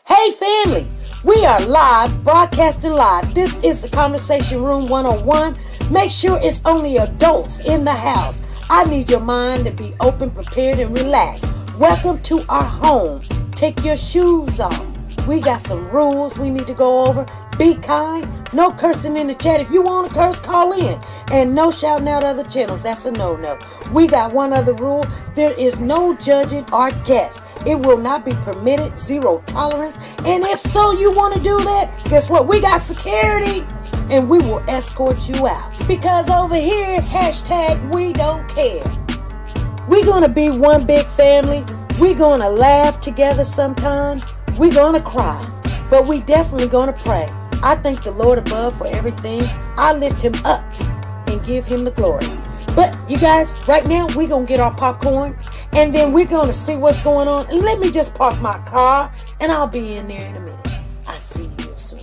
Hey family, we are live, broadcasting live. This is the Conversation Room 101. Make sure it's only adults in the house. I need your mind to be open, prepared, and relaxed. Welcome to our home. Take your shoes off. We got some rules we need to go over. Be kind. No cursing in the chat. If you want to curse, call in. And no shouting out other channels. That's a no-no. We got one other rule. There is no judging our guests. It will not be permitted. Zero tolerance. And if so, you want to do that, guess what? We got security. And we will escort you out. Because over here, hashtag we don't care. We're going to be one big family. We're going to laugh together sometimes. We're going to cry. But we definitely going to pray. I thank the Lord above for everything. I lift him up and give him the glory. But you guys, right now, we're going to get our popcorn. And then we're going to see what's going on. And let me just park my car. And I'll be in there in a minute. I'll see you soon.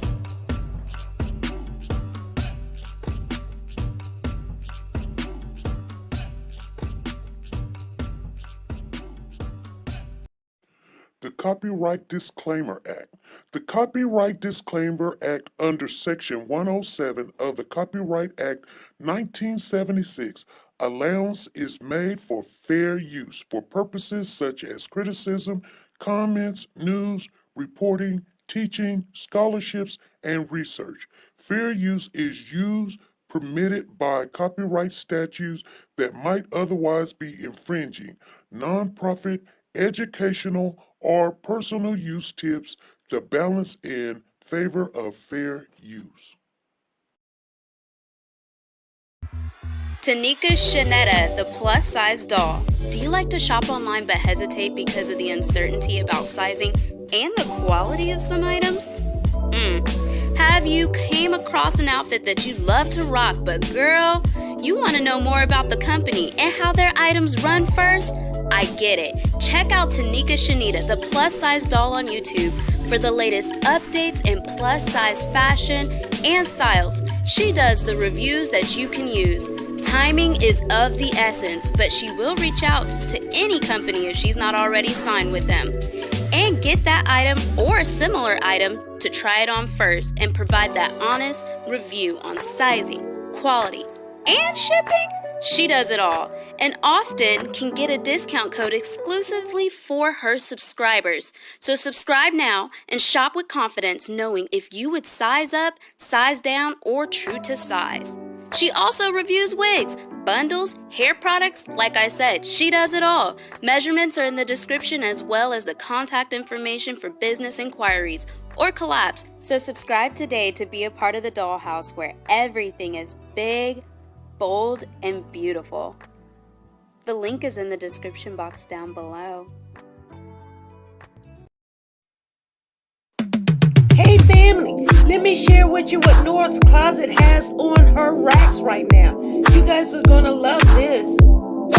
The Copyright Disclaimer Act. The Copyright Disclaimer Act under Section 107 of the Copyright Act 1976, allowance is made for fair use for purposes such as criticism, comments, news, reporting, teaching, scholarships, and research. Fair use is used permitted by copyright statutes that might otherwise be infringing. Nonprofit, educational, or personal use tips the balance in favor of fair use. TeNika Shenette, the plus-size doll. Do you like to shop online but hesitate because of the uncertainty about sizing and the quality of some items? Have you came across an outfit that you love to rock, but girl, you want to know more about the company and how their items run first? I get it. Check out TeNika Shenette, the plus-size doll on YouTube for the latest updates in plus-size fashion and styles. She does the reviews that you can use. Timing is of the essence, but she will reach out to any company if she's not already signed with them. And get that item or a similar item to try it on first and provide that honest review on sizing, quality, and shipping. She does it all, and often can get a discount code exclusively for her subscribers. So subscribe now and shop with confidence, knowing if you would size up, size down, or true to size. She also reviews wigs, bundles, hair products. Like I said, she does it all. Measurements are in the description as well as the contact information for business inquiries or collabs. So subscribe today to be a part of the dollhouse where everything is big, bold, and beautiful. The link is in the description box down below. Hey family, let me share with you what Nora's closet has on her racks right now. You guys are gonna love this.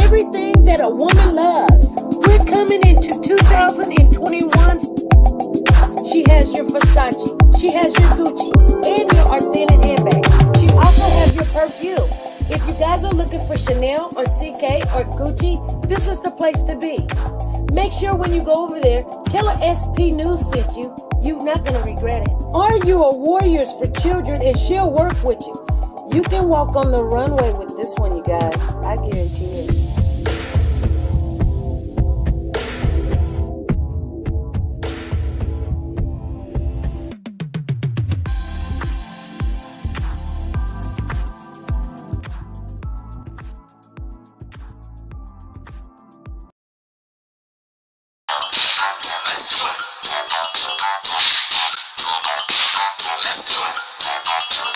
Everything that a woman loves. We're coming into 2021. She has your Versace, she has your Gucci, and your authentic handbag. She also has your perfume. If you guys are looking for Chanel or CK or Gucci, this is the place to be. Make sure when you go over there, tell her SP News sent you. You're not going to regret it. Are you a Warriors for Children and she'll work with you? You can walk on the runway with this one, you guys. I guarantee it. You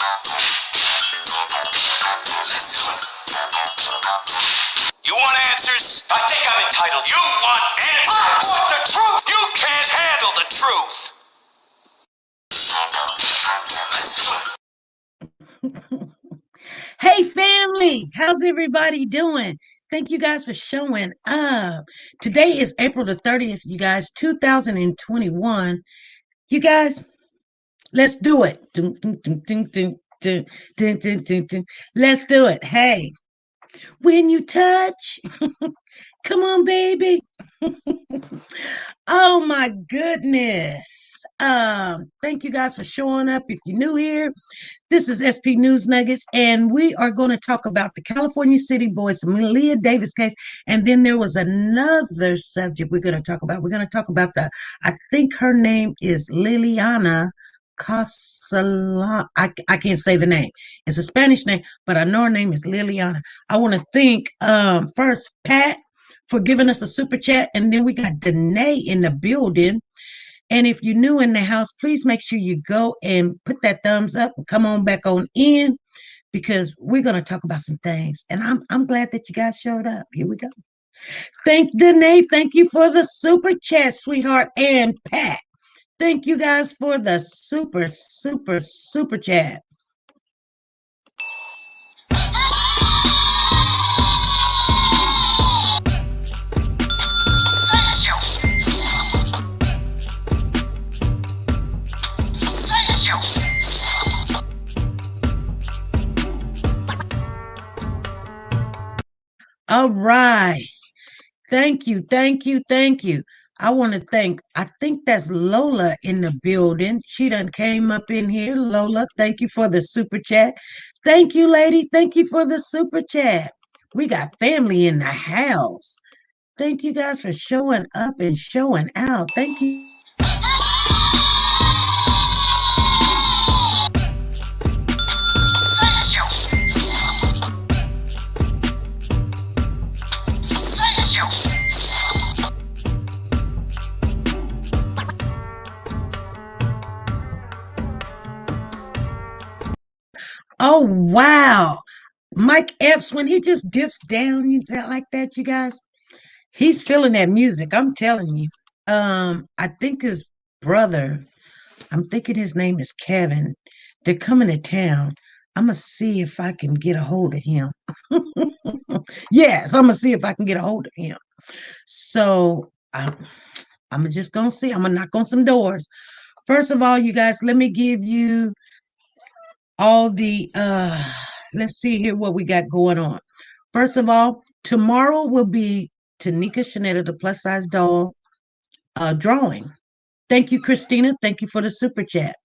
want answers? I think I'm entitled. You want answers? I want the truth! You can't handle the truth! Hey family, how's everybody doing? Thank you guys for showing up. Today is April the 30th, you guys, 2021. You guys, let's do it. Let's do it. Hey, when you touch, come on, baby. Oh my goodness. Thank you guys for showing up. If you're new here, this is SP News Nuggets, and we are going to talk about the California City Boys, Malia Davis case, and then there was another subject we're going to talk about. We're going to talk about I think her name is LILIANA Casala. I can't say the name. It's a Spanish name, but I know her name is LILIANA. I want to thank first Pat for giving us a super chat, and then we got Danae in the building. And if you're new in the house, please make sure you go and put that thumbs up and come on back on in, because we're going to talk about some things. And I'm glad that you guys showed up. Here we go. Thank Danae. Thank you for the super chat, sweetheart. And Pat, thank you guys for the super chat. All right. Thank you. I want to I think that's Lola in the building. She done came up in here. Lola, thank you for the super chat. Thank you, lady. Thank you for the super chat. We got family in the house. Thank you guys for showing up and showing out. Thank you. Oh, wow. Mike Epps, when he just dips down like that, you guys, he's feeling that music. I'm telling you. I think his brother, I'm thinking his name is Kevin. They're coming to town. I'm going to see if I can get a hold of him. Yes, I'm going to see if I can get a hold of him. So I'm just going to see. I'm going to knock on some doors. First of all, you guys, let me give you all the let's see here what we got going on. First of all, tomorrow will be TeNika Shenette, the plus size doll drawing. Thank you, Christina. Thank you for the super chat.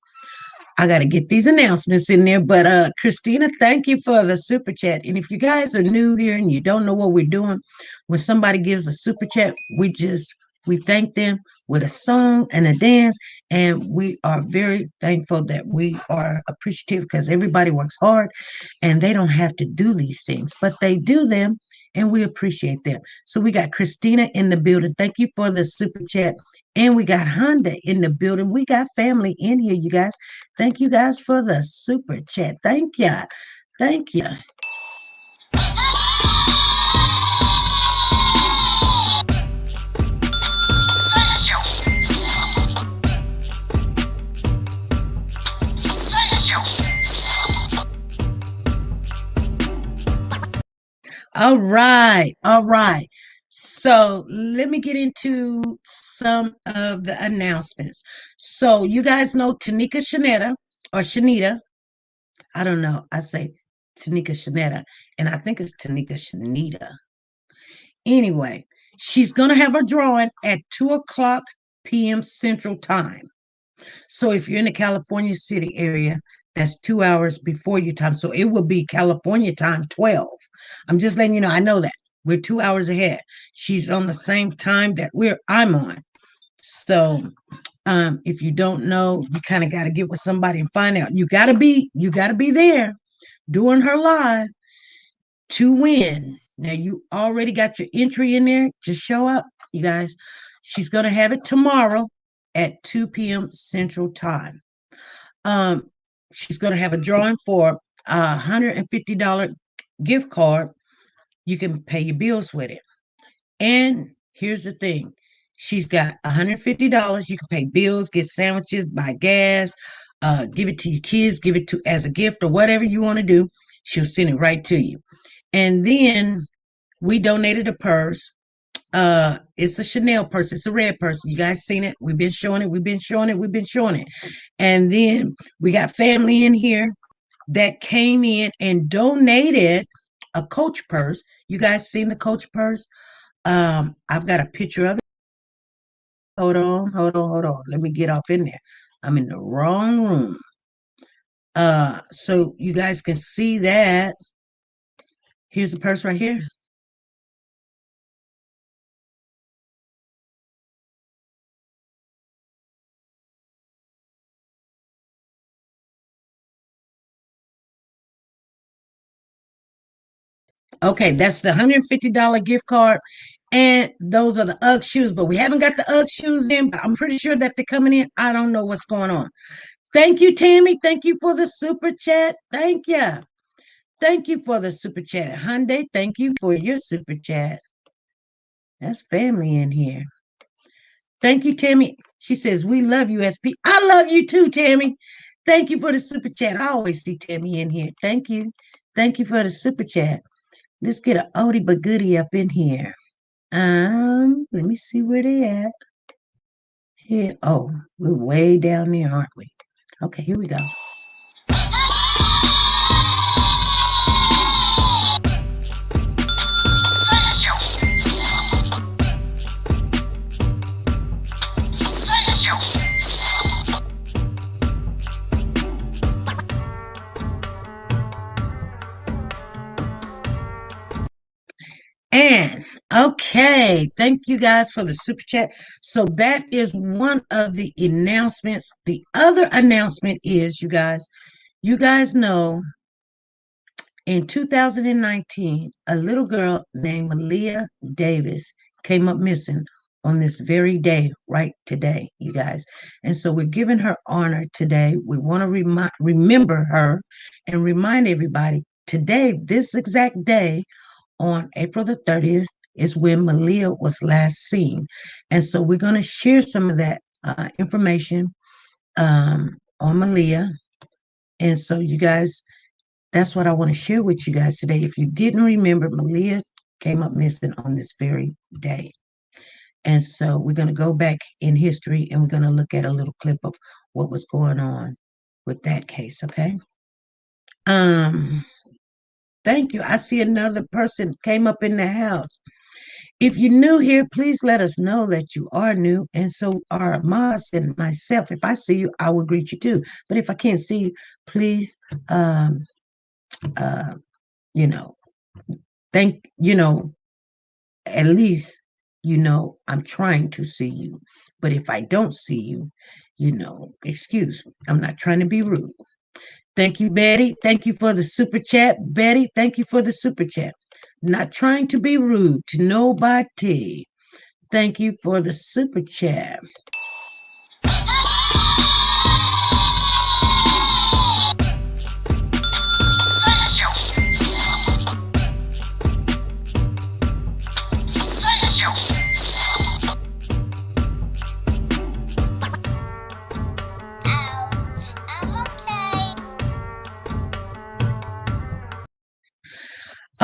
I got to get these announcements in there, but Christina, thank you for the super chat. And if you guys are new here and you don't know what we're doing, when somebody gives a super chat, we thank them with a song and a dance, and we are very thankful that we are appreciative, because everybody works hard and they don't have to do these things, but they do them, and we appreciate them. So we got Christina in the building. Thank you for the super chat. And we got Honda in the building. We got family in here, you guys. Thank you guys for the super chat. Thank you. Thank you. All right. All right. So let me get into some of the announcements. So you guys know TeNika Shenette or Shenita. I don't know. I say TeNika Shenette, and I think it's TeNika Shenita. Anyway, she's going to have her drawing at 2:00 p.m. Central Time. So if you're in the California City area, that's 2 hours before your time. So it will be California time 12. I'm just letting you know. I know that. We're 2 hours ahead. She's on the same time that I'm on. So if you don't know, you kind of got to get with somebody and find out. You got to be there doing her live to win. Now you already got your entry in there. Just show up, you guys. She's going to have it tomorrow at 2 p.m. Central Time. she's going to have a drawing for a $150 gift card. You can pay your bills with it. And here's the thing. She's got $150. You can pay bills, get sandwiches, buy gas, give it to your kids, give it to as a gift or whatever you want to do. She'll send it right to you. And then we donated a purse. It's a Chanel purse. It's a red purse. You guys seen it? We've been showing it. We've been showing it. We've been showing it. And then we got family in here that came in and donated a Coach purse. You guys seen the Coach purse? I've got a picture of it. Hold on. Let me get off in there. I'm in the wrong room. So you guys can see that. Here's the purse right here. Okay, that's the $150 gift card. And those are the UGG shoes, but we haven't got the UGG shoes in, but I'm pretty sure that they're coming in. I don't know what's going on. Thank you, Tammy. Thank you for the super chat. Thank you. Thank you for the super chat. Hyundai, thank you for your super chat. That's family in here. Thank you, Tammy. She says, we love you, SP. I love you too, Tammy. Thank you for the super chat. I always see Tammy in here. Thank you. Thank you for the super chat. Let's get an oldie but goodie up in here. Let me see where they at. Here. Oh, we're way down there, aren't we? Okay, here we go. And okay, thank you guys for the super chat. So that is one of the announcements. The other announcement is, you guys know in 2019, a little girl named Malia Davis came up missing on this very day, right today, you guys. And so we're giving her honor today. We want to remember her and remind everybody today, this exact day, on April the 30th is when Maleah was last seen. And so we're going to share some of that information on Maleah. And so you guys, that's what I want to share with you guys today. If you didn't remember, Maleah came up missing on this very day. And so we're going to go back in history and we're going to look at a little clip of what was going on with that case, okay? Thank you. I see another person came up in the house. If you're new here, please let us know that you are new. And so our moms and myself, if I see you, I will greet you too. But if I can't see you, please, at least, I'm trying to see you. But if I don't see you, excuse me. I'm not trying to be rude. Thank you, Betty. Thank you for the super chat. Betty, thank you for the super chat. Not trying to be rude to nobody. Thank you for the super chat.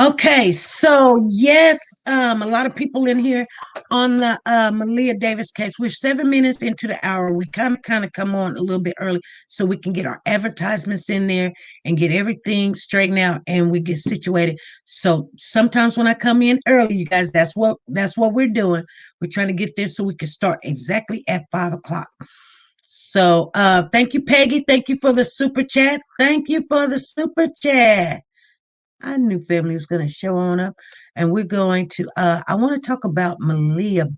Okay, so yes, a lot of people in here on the Malia Davis case. We're 7 minutes into the hour. We kind of come on a little bit early so we can get our advertisements in there and get everything straightened out and we get situated. So sometimes when I come in early, you guys, that's what we're doing. We're trying to get there so we can start exactly at 5 o'clock. So thank you, Peggy. Thank you for the super chat. Thank you for the super chat. I knew family was going to show on up, and we're going to. I want to talk about Malia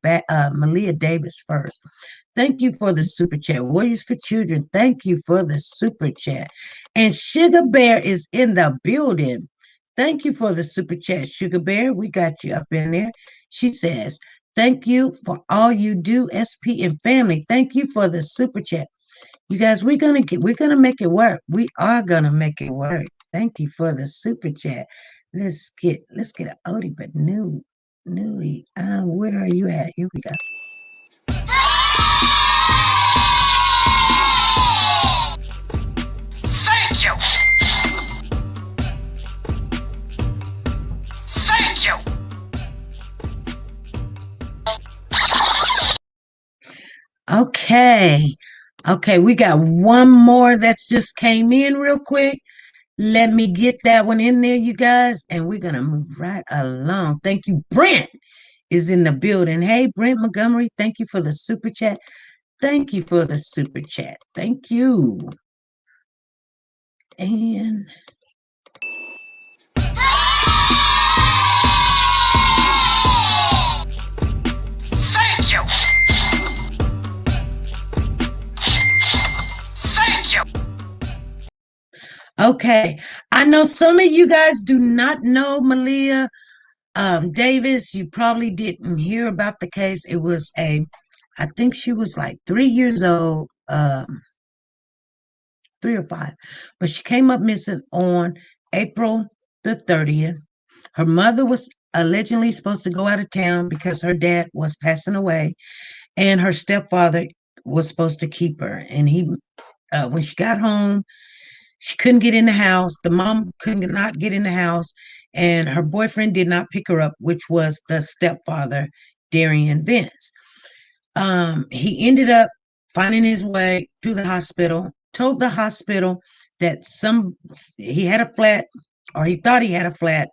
Davis first. Thank you for the super chat. Warriors for Children. Thank you for the super chat. And Sugar Bear is in the building. Thank you for the super chat, Sugar Bear. We got you up in there. She says, "Thank you for all you do, SP and family. Thank you for the super chat." You guys, we're gonna make it work. We are gonna make it work. Thank you for the super chat. Let's get an oldie but newly. Where are you at? Here we go. Thank you! Thank you! Okay. Okay, we got one more that's just came in real quick. Let me get that one in there, you guys, and we're gonna move right along. Thank you. Brent is in the building. Hey, Brent Montgomery, thank you for the super chat. Thank you for the super chat. Thank you. And Thank you! Thank you! okay, I know some of you guys do not know Malia Davis. You probably didn't hear about the case. It was I think she was like 3 years old, 3 or 5, but she came up missing on April the 30th. Her mother was allegedly supposed to go out of town because her dad was passing away, and her stepfather was supposed to keep her. And when she got home, she couldn't get in the house. The mom could not get in the house, and her boyfriend did not pick her up, which was the stepfather, Darian Vince. He ended up finding his way to the hospital, told the hospital that he had a flat, or he thought he had a flat.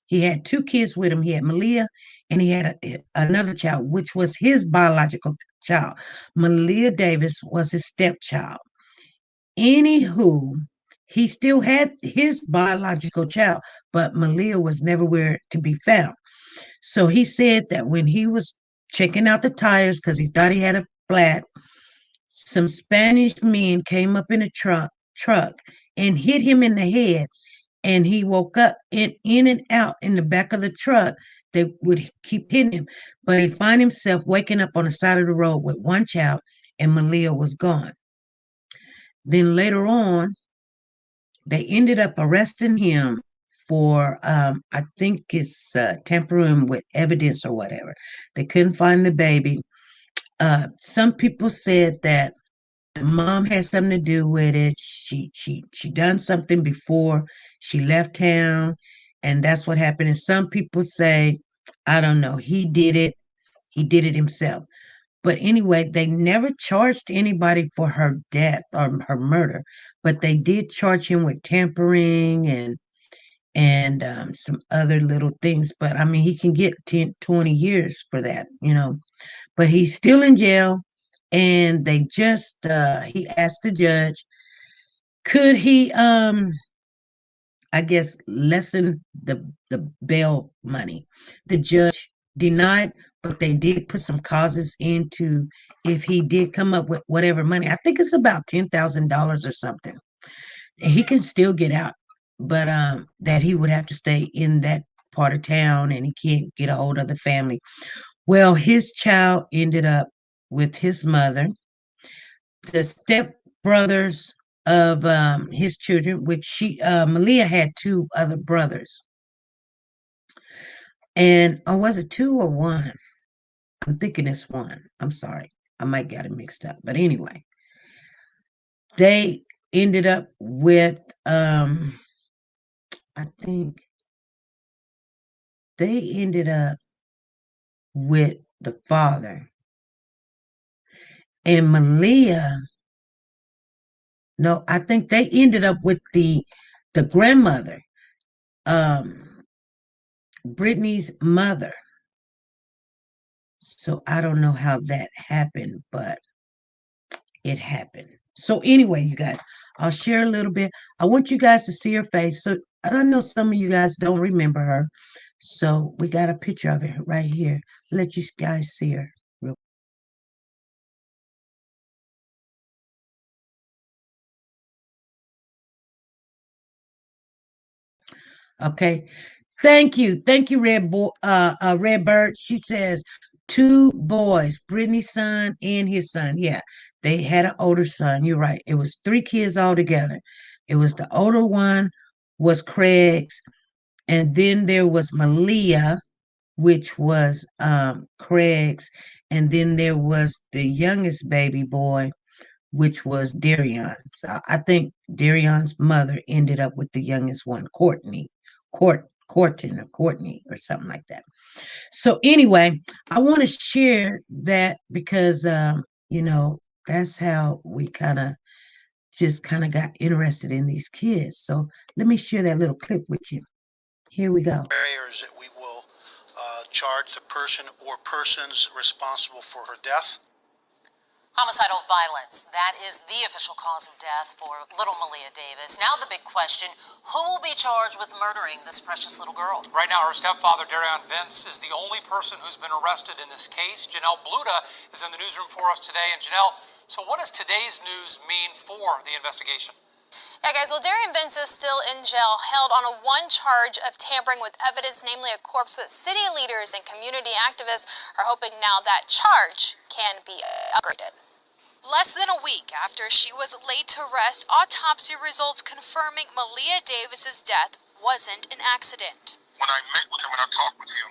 He had 2 kids with him. He had Maleah, and he had another child, which was his biological child. Malia Davis was his stepchild. Anywho, he still had his biological child, but Maleah was nowhere to be found. So he said that when he was checking out the tires because he thought he had a flat, some Spanish men came up in a truck and hit him in the head, and he woke up in and out in the back of the truck. They would keep hitting him, but he'd find himself waking up on the side of the road with one child, and Maleah was gone. Then later on, they ended up arresting him for I think it's tampering with evidence or whatever. They couldn't find the baby. Some people said that the mom had something to do with it. She done something before she left town, and that's what happened. And some people say, I don't know, he did it. He did it himself. But anyway, they never charged anybody for her death or her murder, but they did charge him with tampering and some other little things. But I mean, he can get 10, 20 years for that. But he's still in jail, and they just he asked the judge, could he I guess lessen the bail money. The judge denied, but they did put some causes into if he did come up with whatever money. I think it's about $10,000 or something. And he can still get out, but that he would have to stay in that part of town, and he can't get a hold of the family. Well, his child ended up with his mother. The step brothers of his children, which Maleah had 2 other brothers. And was it 2 or 1? I'm thinking it's 1. I'm sorry. I might get it mixed up. But anyway, they ended up with I think they ended up with the father. And Maleah, no, I think they ended up with the grandmother, Brittany's mother. So I don't know how that happened, but it happened. So anyway, you guys, I'll share a little bit. I want you guys to see her face. So I know some of you guys don't remember her. So we got a picture of it right here. Let you guys see her real. Okay. Thank you. Thank you, Red Bird. She says, two boys, Brittany's son and his son. Yeah, they had an older son. You're right. It was three kids all together. It was the older one was Craig's, and then there was Maleah, which was Craig's, and then there was the youngest baby boy, which was Darion. So I think Darion's mother ended up with the youngest one, Courtney, or something like that. So anyway, I want to share that because you know, that's how we kind of got interested in these kids. So let me share that little clip with you. Here we go. Barriers that we will charge the person or persons responsible for her death. Homicidal violence, that is the official cause of death for little Malia Davis. Now the big question, who will be charged with murdering this precious little girl? Right now, her stepfather, Darion Vince, is the only person who's been arrested in this case. Janelle Bluda is in the newsroom for us today. And Janelle, so what does today's news mean for the investigation? Yeah, guys, well, Darion Vince is still in jail, held on one charge of tampering with evidence, namely a corpse, but city leaders and community activists are hoping now that charge can be upgraded. Less than a week after she was laid to rest, autopsy results confirming Malia Davis's death wasn't an accident. When I met with him and I talked with him,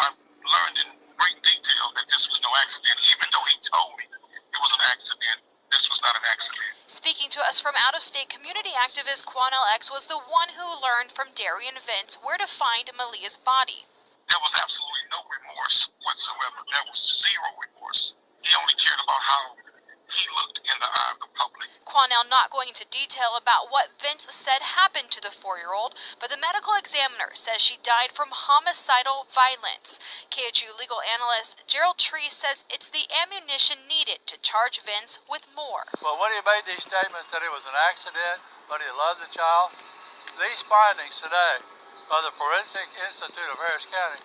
I learned in great detail that this was no accident, even though he told me it was an accident. This was not an accident. Speaking to us from out-of-state, community activist Quanell X was the one who learned from Darion Vince where to find Malia's body. There was absolutely no remorse whatsoever. There was zero remorse. He only cared about how he looked in the eye of the public. Quanell not going into detail about what Vince said happened to the 4-year-old, but the medical examiner says she died from homicidal violence. KHU legal analyst Gerald Tree says it's the ammunition needed to charge Vince with more. Well, when he made these statements that it was an accident, but he loved the child, these findings today by the Forensic Institute of Harris County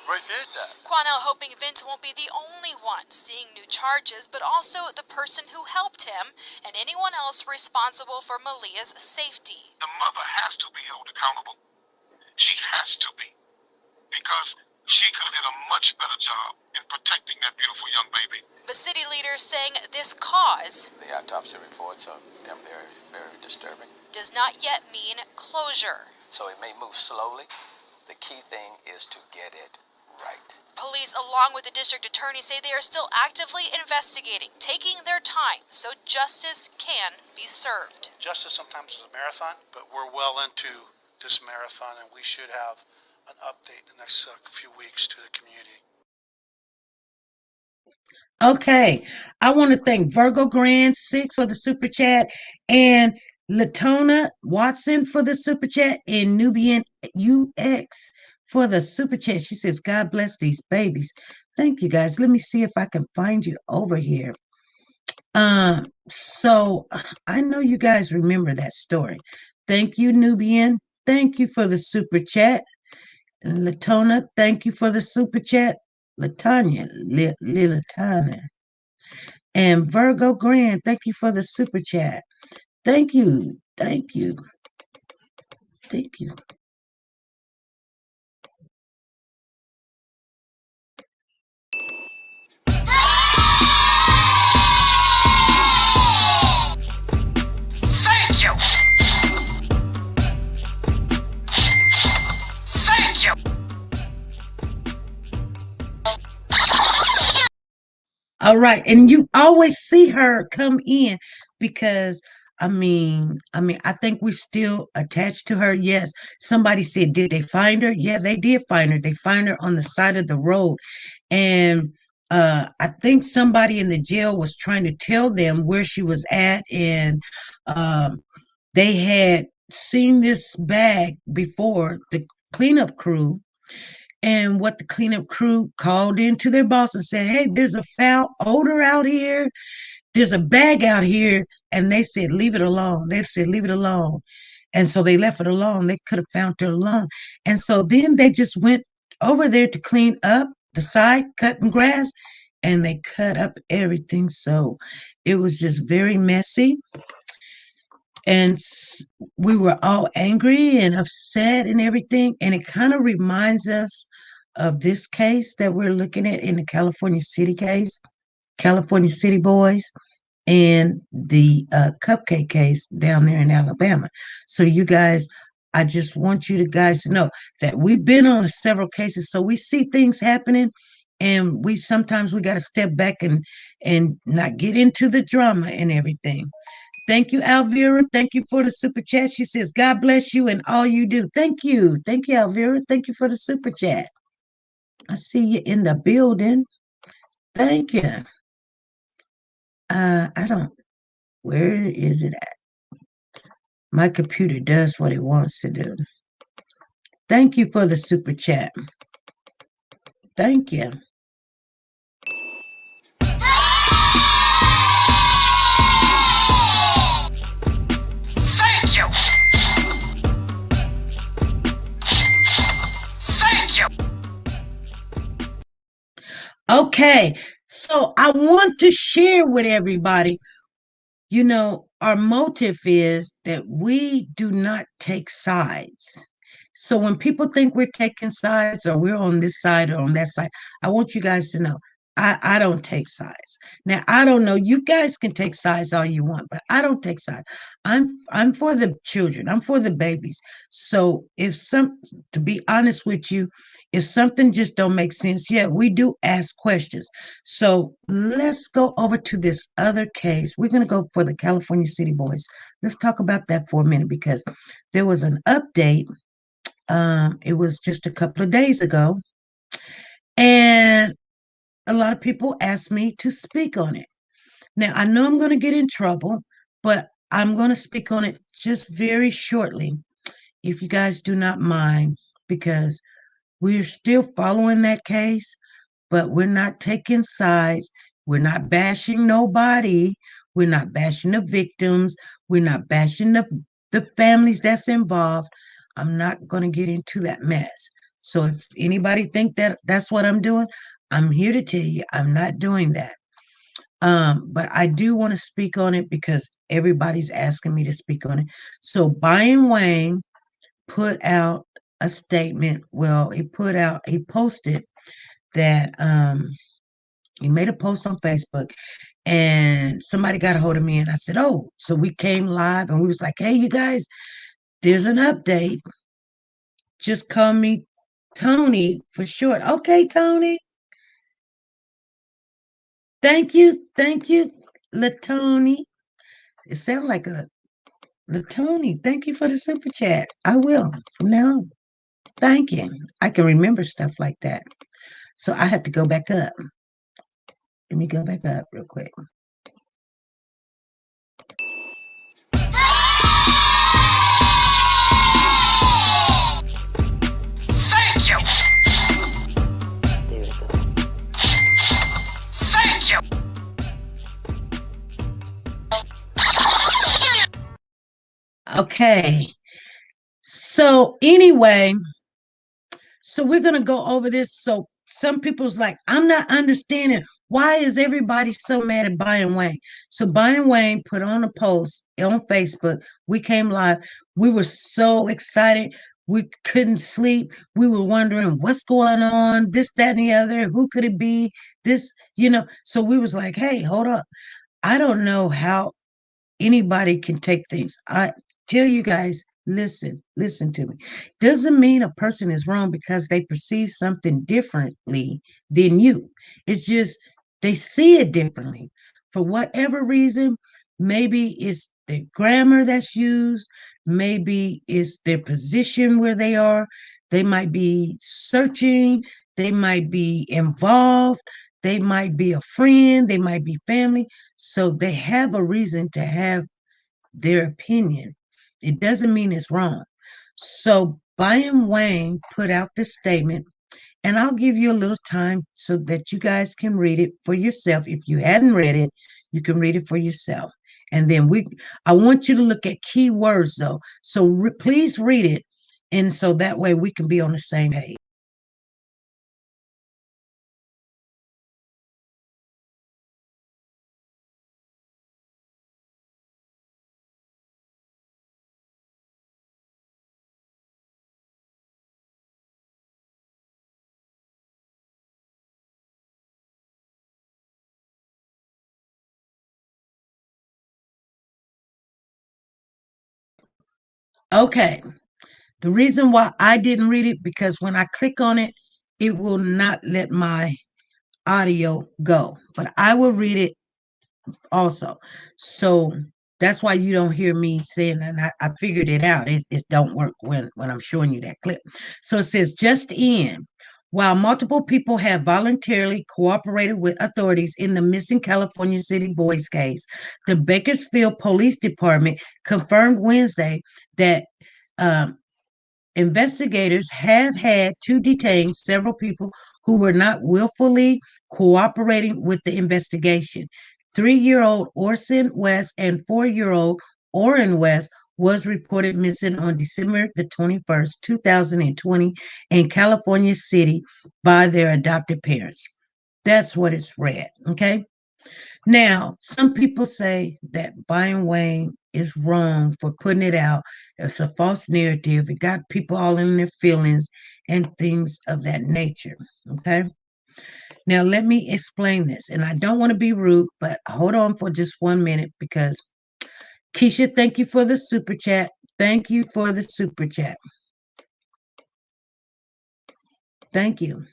refute that. Quanell hoping Vince won't be the only one seeing new charges, but also the person who helped him and anyone else responsible for Malia's safety. The mother has to be held accountable. She has to be. Because she could have did a much better job in protecting that beautiful young baby. But city leaders saying this cause, the autopsy reports are very, very disturbing, does not yet mean closure. So it may move slowly. The key thing is to get it right. Police, along with the district attorney, say they are still actively investigating, taking their time so justice can be served. Justice sometimes is a marathon, but we're well into this marathon, and we should have an update in the next few weeks to the community. Okay, I want to thank Virgo Grand 6 for the super chat and Latona Watson for the super chat and Nubian UX for the super chat. She says, God bless these babies. Thank you, guys. Let me see if I can find you over here. So I know you guys remember that story. Thank you, Nubian. Thank you for the super chat. And Latona, thank you for the super chat. Latanya, Lilatana. And Virgo Grand, thank you for the super chat. Thank you. Thank you. Thank you. Thank you! Thank you! All right. And you always see her come in because I think we're still attached to her. Yes. Somebody said, did they find her? Yeah, they did find her. They find her on the side of the road. And I think somebody in the jail was trying to tell them where she was at. And they had seen this bag before the cleanup crew. And what the cleanup crew called into their boss and said, hey, there's a foul odor out here. There's a bag out here. And they said, leave it alone. They said, leave it alone. And so they left it alone. They could have found her alone. And so then they just went over there to clean up the side, cutting grass, and they cut up everything. So it was just very messy. And we were all angry and upset and everything. And it kind of reminds us of this case that we're looking at in the California City case, California City Boys, and the cupcake case down there in Alabama. So you guys, I just want you to guys to know that we've been on several cases, so we see things happening, and we sometimes we got to step back and not get into the drama and everything. Thank you, Alvira. Thank you for the super chat. She says, God bless you and all you do. Thank you. Thank you, Alvira. Thank you for the super chat. I see you in the building. Thank you. I don't, where is it at? My computer does what it wants to do. Thank you for the super chat. Thank you. Thank you! Thank you! Okay, so I want to share with everybody, our motive is that we do not take sides. So when people think we're taking sides or we're on this side or on that side, I want you guys to know I don't take sides. Now I don't know. You guys can take sides all you want, but I don't take sides. I'm for the children. I'm for the babies. So to be honest with you, if something just don't make sense, yeah, we do ask questions. So let's go over to this other case. We're gonna go for the California City Boys. Let's talk about that for a minute because there was an update. It was just a couple of days ago, and a lot of people asked me to speak on it. Now, I know I'm going to get in trouble, but I'm going to speak on it just very shortly, if you guys do not mind, because we're still following that case, but we're not taking sides. We're not bashing nobody. We're not bashing the victims. We're not bashing the families that's involved. I'm not going to get into that mess. So if anybody think that that's what I'm doing, I'm here to tell you I'm not doing that. But I do want to speak on it because everybody's asking me to speak on it. So Brian Wayne put out a statement. Well, he posted that he made a post on Facebook and somebody got a hold of me and I said, oh, so we came live and we was like, hey, you guys, there's an update. Just call me Tony for short. Okay, Tony. Thank you. Thank you, Latony. It sounds like a Latony. Thank you for the super chat. I will from now on. Thank you. I can remember stuff like that. So I have to go back up. Let me go back up real quick. Thank you! There we go. Thank you! Okay. So anyway, so we're gonna go over this. So some people's like, I'm not understanding why is everybody so mad at Brian Wayne. So Brian Wayne put on a post on Facebook. We came live. We were so excited. We couldn't sleep. We were wondering what's going on, this, that, and the other. Who could it be? This. So we was like, hey, hold up. I don't know how anybody can take things. I tell you guys, listen to me. Doesn't mean a person is wrong because they perceive something differently than you. It's just they see it differently. For whatever reason, maybe it's the grammar that's used, maybe it's their position where they are. They might be searching, they might be involved, they might be a friend, they might be family. So they have a reason to have their opinion. It doesn't mean it's wrong. So Brian Wayne put out this statement, and I'll give you a little time so that you guys can read it for yourself. If you hadn't read it, you can read it for yourself. And then I want you to look at key words though. So please read it. And so that way we can be on the same page. Okay. The reason why I didn't read it, because when I click on it, it will not let my audio go. But I will read it also. So that's why you don't hear me saying that. I figured it out. It don't work when I'm showing you that clip. So it says, just in. While multiple people have voluntarily cooperated with authorities in the missing California City boys case, the Bakersfield Police Department confirmed Wednesday that um, investigators have had to detain several people who were not willfully cooperating with the investigation. 3-year-old Orson West and 4-year-old Orrin West was reported missing on December the 21st, 2020 in California City by their adopted parents. That's what it's read, okay? Now, some people say that Byron Wayne is wrong for putting it out. It's a false narrative. It got people all in their feelings and things of that nature. Okay. Now, let me explain this. And I don't want to be rude, but hold on for just 1 minute because Keisha, thank you for the super chat. Thank you for the super chat. Thank you.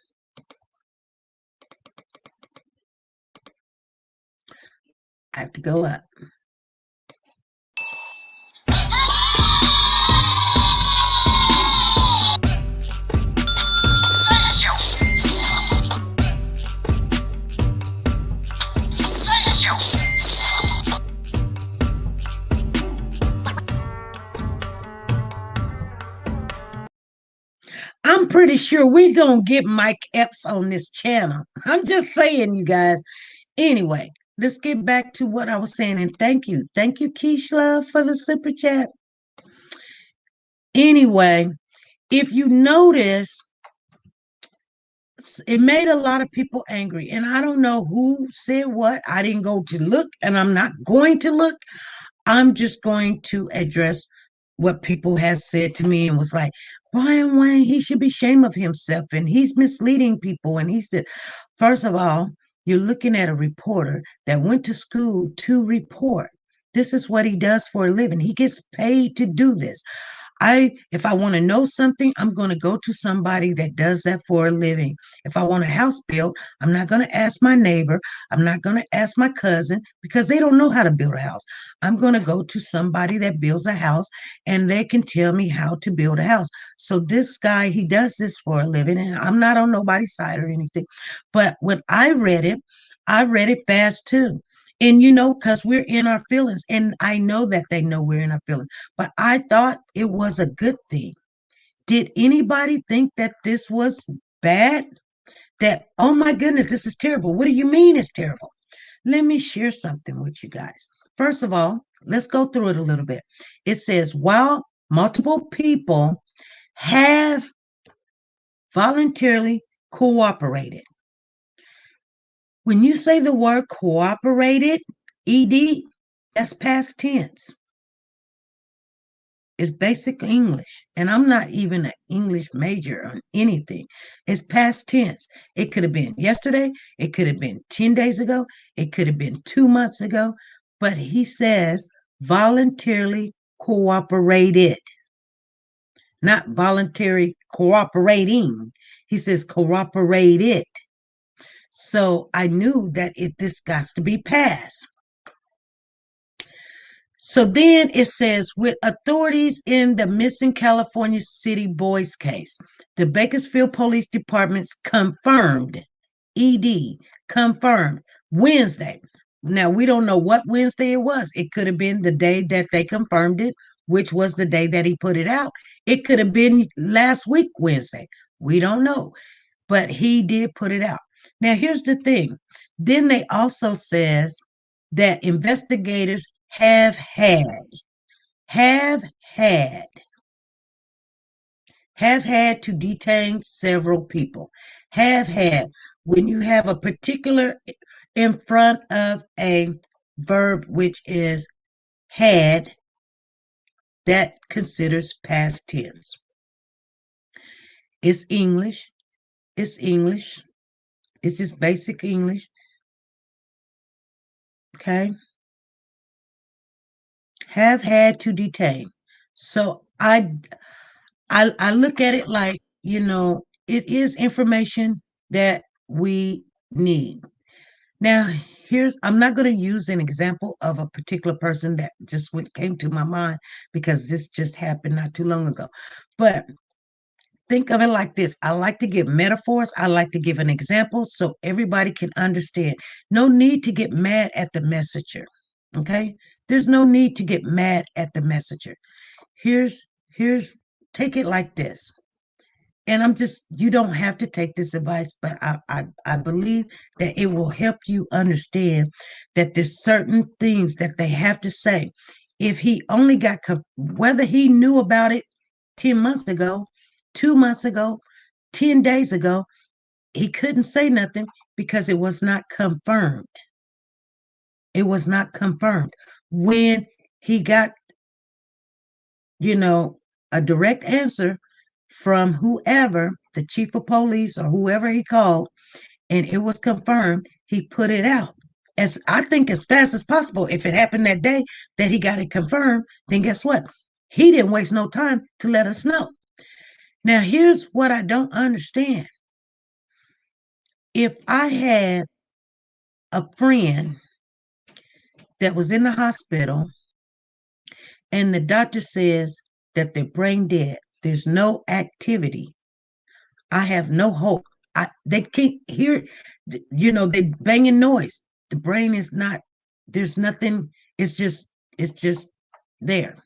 I have to go up. I'm pretty sure we're going to get Mike Epps on this channel. I'm just saying, you guys. Anyway, let's get back to what I was saying. And thank you. Thank you, Keish Love, for the super chat. Anyway, if you notice, it made a lot of people angry. And I don't know who said what. I didn't go to look, and I'm not going to look. I'm just going to address what people have said to me and was like, Brian Wayne, he should be ashamed of himself and he's misleading people. And he said, first of all, you're looking at a reporter that went to school to report. This is what he does for a living. He gets paid to do this. If I want to know something, I'm going to go to somebody that does that for a living. If I want a house built, I'm not going to ask my neighbor. I'm not going to ask my cousin because they don't know how to build a house. I'm going to go to somebody that builds a house and they can tell me how to build a house. So this guy, he does this for a living, and I'm not on nobody's side or anything. But when I read it fast too. And because we're in our feelings, and I know that they know we're in our feelings, but I thought it was a good thing. Did anybody think that this was bad? That, oh my goodness, this is terrible. What do you mean it's terrible? Let me share something with you guys. First of all, let's go through it a little bit. It says, while multiple people have voluntarily cooperated. When you say the word cooperated, ED, that's past tense. It's basic English. And I'm not even an English major on anything. It's past tense. It could have been yesterday. It could have been 10 days ago. It could have been 2 months ago. But he says voluntarily cooperated, not voluntary cooperating. He says cooperated. So I knew that this got to be passed. So then it says, with authorities in the missing California City boys case, the Bakersfield Police Department's confirmed, confirmed Wednesday. Now, we don't know what Wednesday it was. It could have been the day that they confirmed it, which was the day that he put it out. It could have been last week, Wednesday. We don't know. But he did put it out. Now, here's the thing. Then they also says that investigators have had to detain several people. Have had. When you have a particular in front of a verb which is had, that considers past tense. It's English. It's English. It's just basic English. Okay. Have had to detain. So I I look at it like, it is information that we need. Now, I'm not going to use an example of a particular person that just came to my mind because this just happened not too long ago. But think of it like this. I like to give metaphors. I like to give an example so everybody can understand. No need to get mad at the messenger. Okay? There's no need to get mad at the messenger. Here's take it like this. And you don't have to take this advice, but I believe that it will help you understand that there's certain things that they have to say. If he only whether he knew about it 10 months ago, 2 months ago, 10 days ago, he couldn't say nothing because it was not confirmed. It was not confirmed. When he got, a direct answer from whoever, the chief of police or whoever he called, and it was confirmed, he put it out. As I think as fast as possible. If it happened that day that he got it confirmed, then guess what? He didn't waste no time to let us know. Now, here's what I don't understand. If I had a friend that was in the hospital and the doctor says that they're brain dead, there's no activity, I have no hope. They can't hear, they banging noise. The brain is not, there's nothing, it's just there.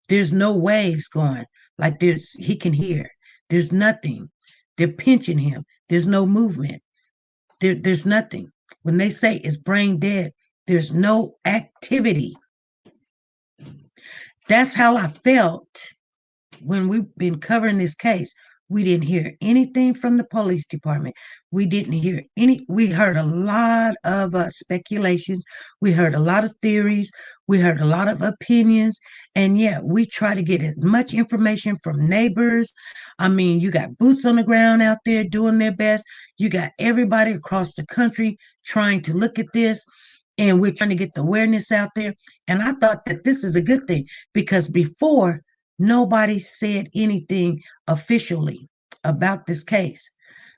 There's no waves going, like he can hear. There's nothing. They're pinching him. There's no movement. There's nothing. When they say it's brain dead, there's no activity. That's how I felt when we've been covering this case. We didn't hear anything from the police department. We heard a lot of speculations. We heard a lot of theories. We heard a lot of opinions. And yeah, we try to get as much information from neighbors. I mean, you got boots on the ground out there doing their best. You got everybody across the country trying to look at this. And we're trying to get the awareness out there. And I thought that this is a good thing because before, nobody said anything officially about this case.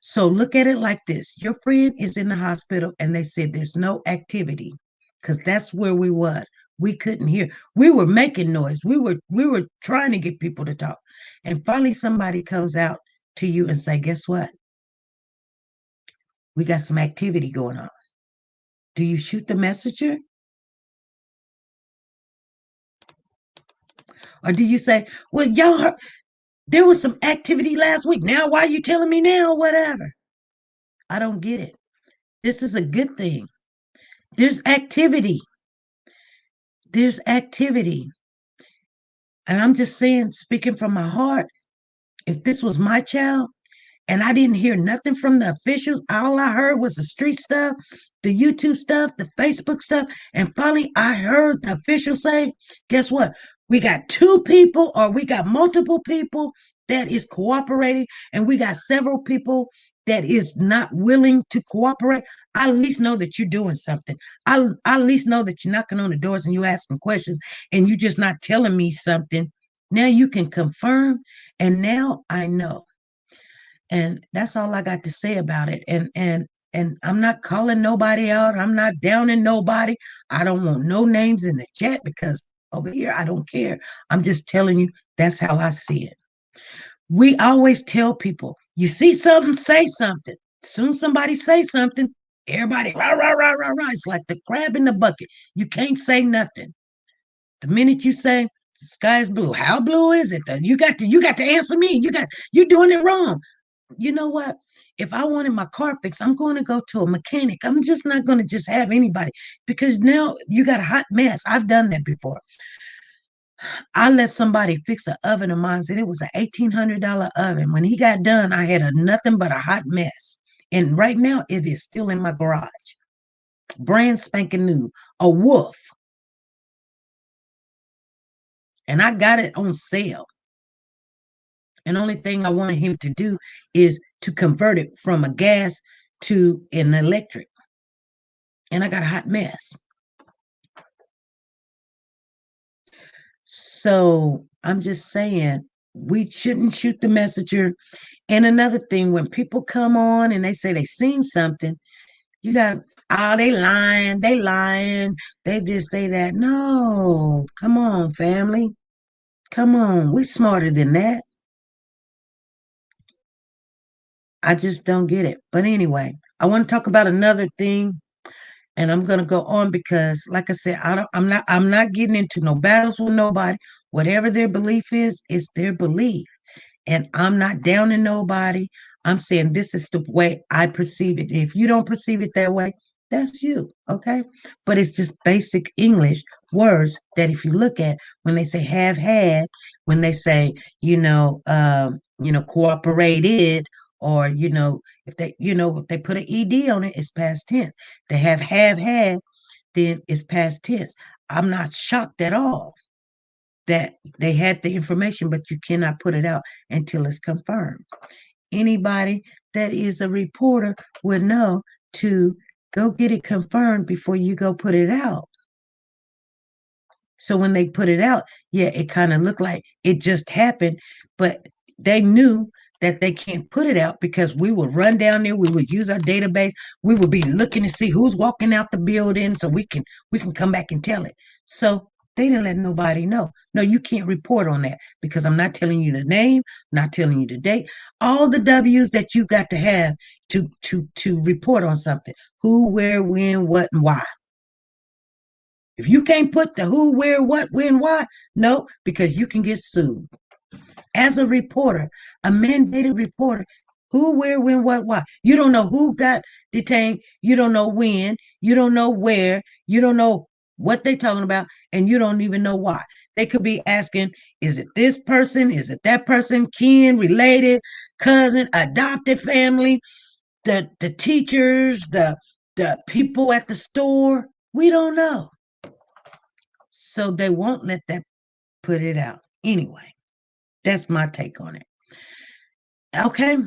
So look at it like this. Your friend is in the hospital and they said there's no activity because that's where we was. We couldn't hear. We were making noise. We were trying to get people to talk. And finally somebody comes out to you and say, guess what? We got some activity going on. Do you shoot the messenger? Or do you say, well, y'all heard, there was some activity last week. Now, why are you telling me now? Whatever. I don't get it. This is a good thing. There's activity. There's activity. And I'm just saying, speaking from my heart, if this was my child and I didn't hear nothing from the officials, all I heard was the street stuff, the YouTube stuff, the Facebook stuff. And finally, I heard the officials say, guess what? We got 2 people or we got multiple people that is cooperating and we got several people that is not willing to cooperate. I at least know that you're doing something. I at least know that you're knocking on the doors and you asking questions and you're just not telling me something. Now you can confirm and now I know. And that's all I got to say about it. And I'm not calling nobody out. I'm not downing nobody. I don't want no names in the chat because over here, I don't care. I'm just telling you, that's how I see it. We always tell people, you see something, say something. As soon as somebody say something, everybody, rah, rah, rah, rah, rah. It's like the crab in the bucket. You can't say nothing. The minute you say, the sky is blue, how blue is it? You got to answer me. You're doing it wrong. You know what? If I wanted my car fixed, I'm going to go to a mechanic. I'm just not going to just have anybody because now you got a hot mess. I've done that before. I let somebody fix an oven of mine, and it was an $1,800 oven. When he got done, I had nothing but a hot mess. And right now, it is still in my garage. Brand spanking new, a wolf. And I got it on sale. And the only thing I wanted him to do is to convert it from a gas to an electric. And I got a hot mess. So I'm just saying we shouldn't shoot the messenger. And another thing, when people come on and they say they seen something, you got, oh, they lying, they this, they that. No, come on, family. Come on, we smarter than that. I just don't get it. But anyway, I want to talk about another thing, and I'm gonna go on because, like I said, I'm not getting into no battles with nobody. Whatever their belief is their belief. And I'm not downing nobody. I'm saying this is the way I perceive it. If you don't perceive it that way, that's you, okay? But it's just basic English words that if you look at when they say have had, when they say, cooperated, or if they put an ed on it, it's past tense. They have had, then it's past tense. I'm not shocked at all that they had the information, but you cannot put it out until it's confirmed. Anybody that is a reporter would know to go get it confirmed before you go put it out. So when they put it out, yeah, it kind of looked like it just happened, but they knew that they can't put it out because we would run down there, we would use our database, we would be looking to see who's walking out the building so we can come back and tell it. So they didn't let nobody know. No, you can't report on that because I'm not telling you the name, not telling you the date. All the W's that you got to have to report on something. Who, where, when, what, and why. If you can't put the who, where, what, when, why, no, because you can get sued. As a reporter, a mandated reporter, who, where, when, what, why. You don't know who got detained. You don't know when. You don't know where. You don't know what they're talking about, and you don't even know why. They could be asking, is it this person? Is it that person? Kin, related, cousin, adopted family, the teachers, the people at the store. We don't know. So they won't let that put it out. Anyway, that's my take on it. Okay.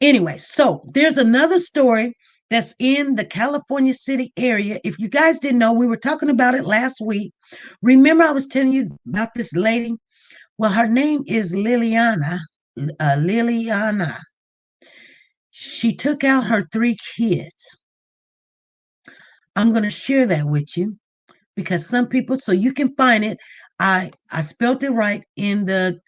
Anyway, so there's another story that's in the California City area. If you guys didn't know, we were talking about it last week. Remember, I was telling you about this lady? Well, her name is LILIANA. LILIANA. She took out her 3 kids. I'm going to share that with you because some people, so you can find it. I spelled it right in the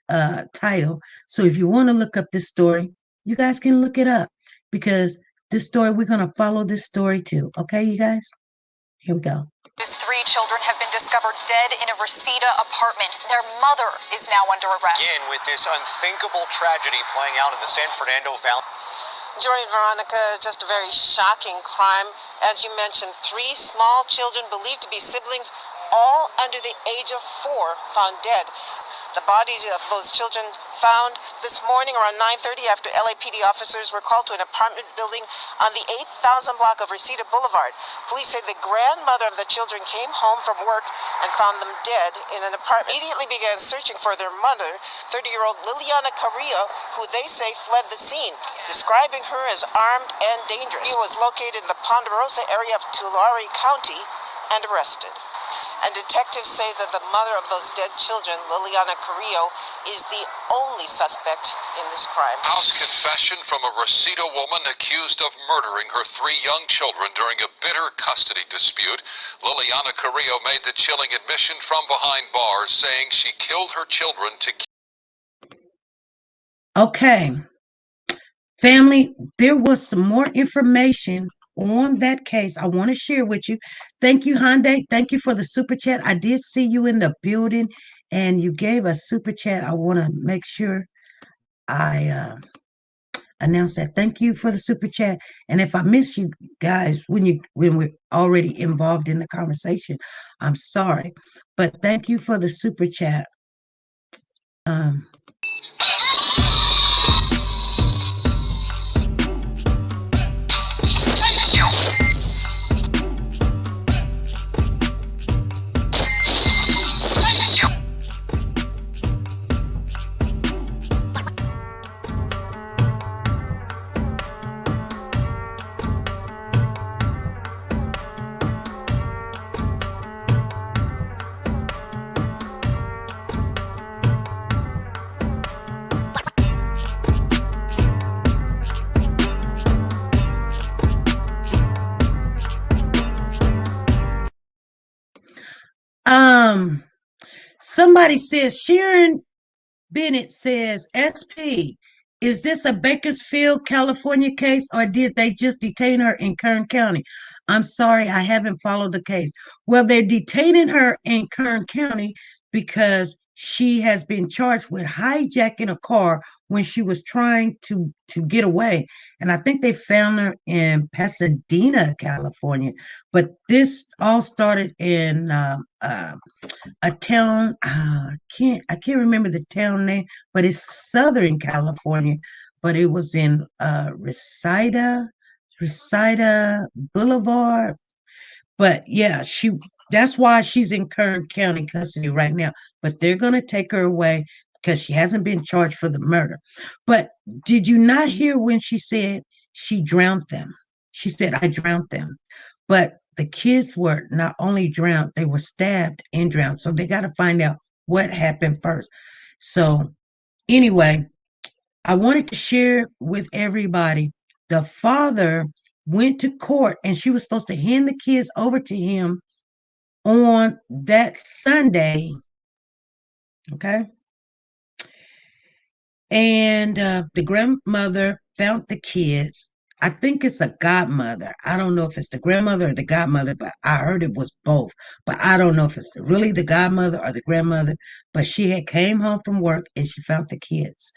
title. So if you want to look up this story, you guys can look it up because this story, we're going to follow this story too. Okay, you guys? Here we go. His 3 children have been discovered dead in a Reseda apartment. Their mother is now under arrest. Again, with this unthinkable tragedy playing out in the San Fernando Valley. Jory and Veronica, just a very shocking crime. As you mentioned, 3 small children believed to be siblings, all under the age of 4, found dead. The bodies of those children found this morning around 9:30 after LAPD officers were called to an apartment building on the 8,000 block of Reseda Boulevard. Police say the grandmother of the children came home from work and found them dead in an apartment. Immediately began searching for their mother, 30-year-old LILIANA CARRILLO, who they say fled the scene, describing her as armed and dangerous. She was located in the Ponderosa area of Tulare County and arrested. And detectives say that the mother of those dead children, LILIANA CARRILLO, is the only suspect in this crime. House confession from a Reseda woman accused of murdering her 3 young children during a bitter custody dispute. LILIANA CARRILLO made the chilling admission from behind bars, saying she killed her children to keep. Okay. Family, there was some more information on that case I want to share with you. Thank you, Hyundai. Thank you for the super chat. I did see you in the building and you gave a super chat. I want to make sure I announce that. Thank you for the super chat. And if I miss you guys when we're already involved in the conversation, I'm sorry. But thank you for the super chat. Somebody says Sharon Bennett says, SP, is this a Bakersfield, California case, or did they just detain her in Kern County? I'm sorry, I haven't followed the case. Well, they're detaining her in Kern County because she has been charged with hijacking a car when she was trying to get away. And I think they found her in Pasadena, California. But this all started in a town. I can't remember the town name, but it's Southern California. But it was in Reseda Boulevard. But yeah, that's why she's in Kern County custody right now. But they're gonna take her away because she hasn't been charged for the murder. But did you not hear when she said she drowned them? She said, I drowned them. But the kids were not only drowned, they were stabbed and drowned. So they got to find out what happened first. So anyway, I wanted to share with everybody. The father went to court and she was supposed to hand the kids over to him on that Sunday. Okay. And the grandmother found the kids. I think it's a godmother. I don't know if it's the grandmother or the godmother, but I heard it was both. But I don't know if it's really the godmother or the grandmother. But she had came home from work and she found the kids.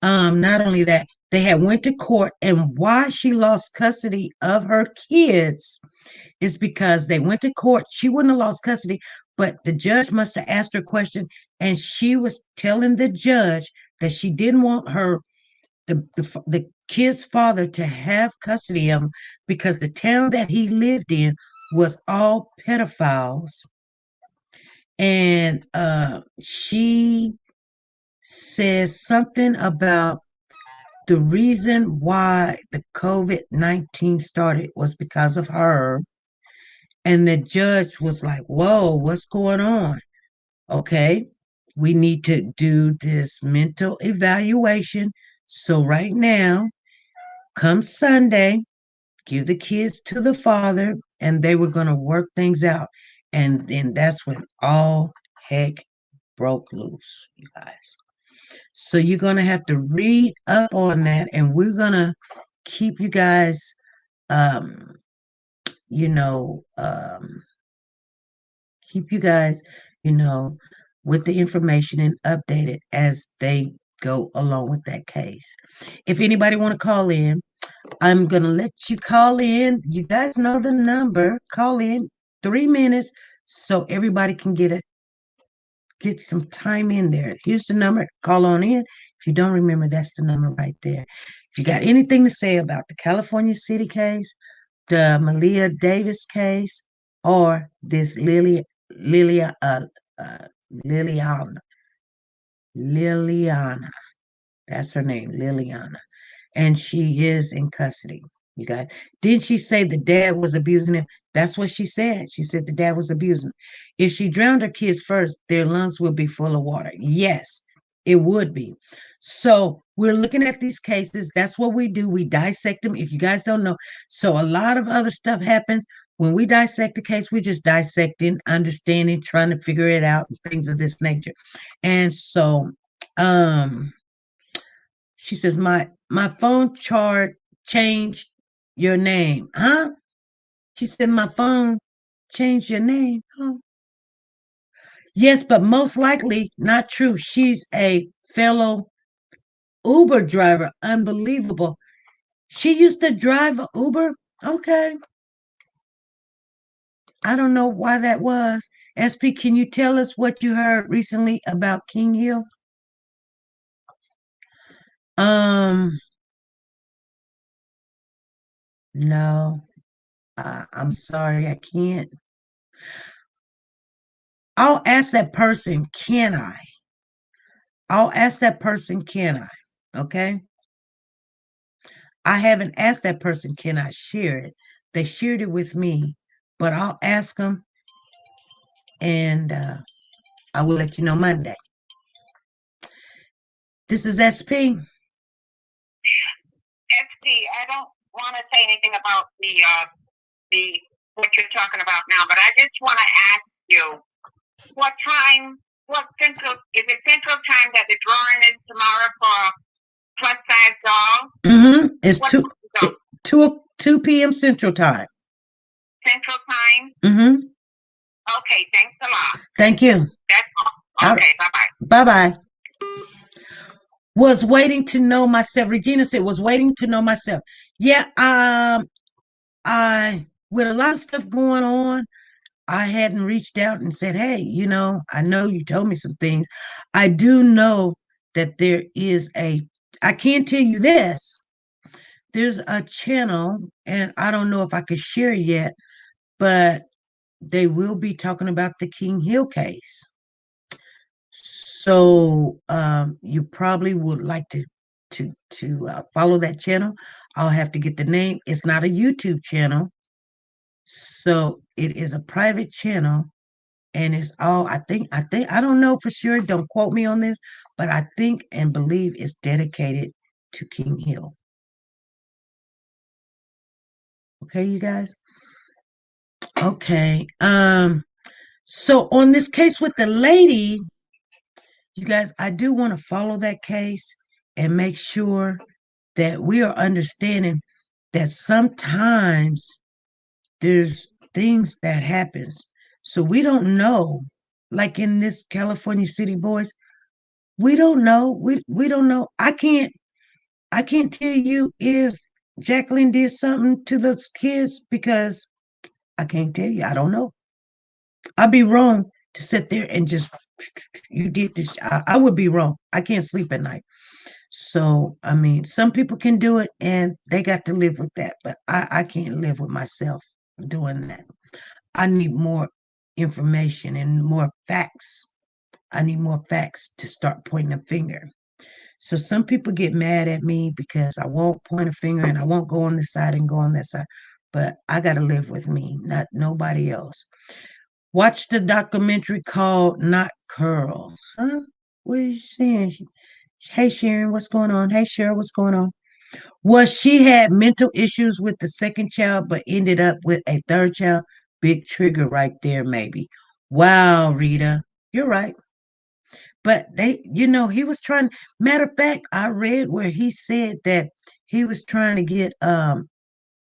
Not only that, they had went to court, and why she lost custody of her kids is because they went to court. She wouldn't have lost custody, but the judge must have asked her a question, and she was telling the judge that she didn't want the kid's father to have custody of him because the town that he lived in was all pedophiles. And she says something about the reason why the COVID-19 started was because of her. And the judge was like, whoa, what's going on? Okay, we need to do this mental evaluation. So, right now, come Sunday, give the kids to the father, and they were going to work things out. And then that's when all heck broke loose, you guys. So, you're going to have to read up on that, and we're going to keep you guys, um, you know, um, keep you guys, you know, with the information and update it as they go along with that case. If anybody want to call in, I'm gonna let you call in. You guys know the number. Call in 3 minutes so everybody can get some time in there. Here's the number. Call on in. If you don't remember, that's the number right there. If you got anything to say about the California City case, the Malia Davis case, or this Lilia, Liliana, Liliana, that's her name, Liliana, and she is in custody. You guys, didn't she say the dad was abusing him? That's what she said. She said the dad was abusing him. If she drowned her kids first, their lungs would be full of water. Yes, it would be. So we're looking at these cases. That's what we do. We dissect them. If you guys don't know, so a lot of other stuff happens when we dissect a case. We're just dissecting, understanding, trying to figure it out, and things of this nature. And so, she says, my phone chart changed your name. Huh? She said, my phone changed your name. Oh. Yes, but most likely not true. She's a fellow Uber driver. Unbelievable. She used to drive a Uber. Okay. I don't know why that was. SP, can you tell us what you heard recently about King Hill? No. I'm sorry, I can't. I'll ask that person, can I? I'll ask that person, can I? Okay. I haven't asked that person, can I share it? They shared it with me, but I'll ask them and I will let you know Monday. This is SP. I don't want to say anything about the what you're talking about now, but I just want to ask you, What time? What central? Is it central time that the drawing is tomorrow for plus size doll? Mm-hmm. It's What 2 p.m. Central Time. Central Time? Mm-hmm. Okay, thanks a lot. Thank you. That's all. Okay, bye-bye. Bye-bye. Was waiting to know myself. Regina said, was waiting to know myself. Yeah, I, with a lot of stuff going on, I hadn't reached out and said, hey, I know you told me some things. I do know that there is I can't tell you this. There's a channel, and I don't know if I could share yet, but they will be talking about the King Hill case. So you probably would like to follow that channel. I'll have to get the name. It's not a YouTube channel, so it is a private channel, and it's all I think I don't know for sure. Don't quote me on this, but I think and believe it's dedicated to King Hill. Okay, you guys. Okay. So on this case with the lady, you guys, I do want to follow that case and make sure that we are understanding that sometimes there's things that happens. So we don't know, like in this California City Boys, we don't know. We don't know. I can't tell you if Jacqueline did something to those kids because I can't tell you. I don't know. I'd be wrong to sit there and just you did this. I would be wrong. I can't sleep at night. So, I mean, some people can do it and they got to live with that, but I can't live with myself doing that. I need more information and more facts. I need more facts to start pointing a finger. So some people get mad at me because I won't point a finger and I won't go on this side and go on that side. But I got to live with me, not nobody else. Watch the documentary called Not Curl. Huh? What are you saying? Hey, Sharon, what's going on? Hey, Cheryl, what's going on? Was she had mental issues with the second child, but ended up with a third child? Big trigger right there, maybe. Wow, Rita, you're right. But he was trying. Matter of fact, I read where he said that he was trying to get